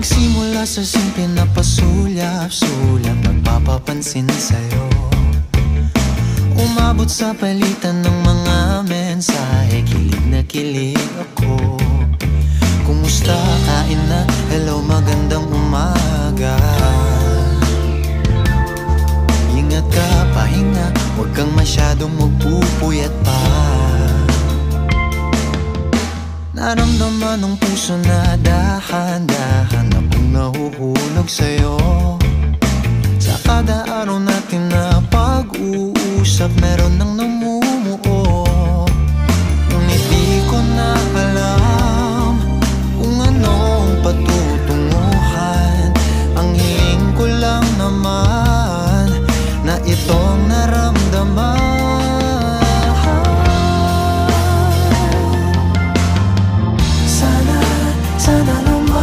Nagsimula sa simple na pasulyap-sulyap, nagpapapansin sa'yo. Umabot sa palitan ng mga mensahe, kilig na kilig ako. Kumusta, kain na, hello, magandang umaga. Ingat ka, pahinga, huwag kang masyadong magpupuyat pa. Naramdaman ng puso na dahan-dahan na pang nahuhulog sa'yo.